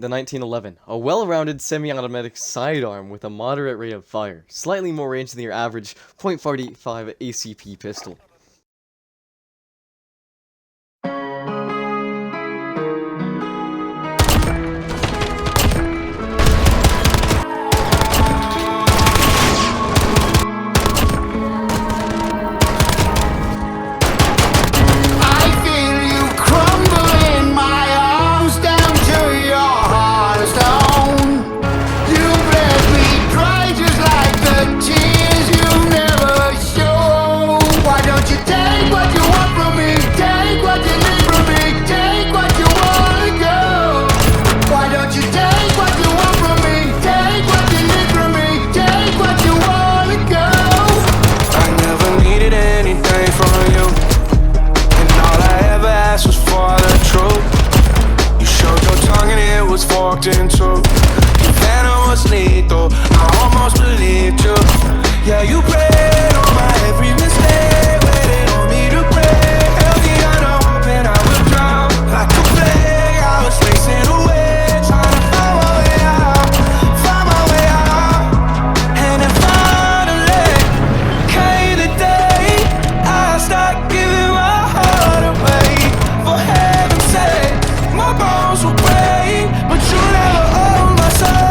the 1911, a well-rounded semi-automatic sidearm with a moderate rate of fire, slightly more range than your average .45 ACP pistol. Into your venom was lethal. I almost believed you. Yeah, you prayed on my every mistake, waited on me to break. Held me under hope and I would drown like a plague. I was racing away, trying to find my way out, find my way out. And then finally came the day I stopped giving my heart away. For heaven's sake, my bones will break, but you never own my soul.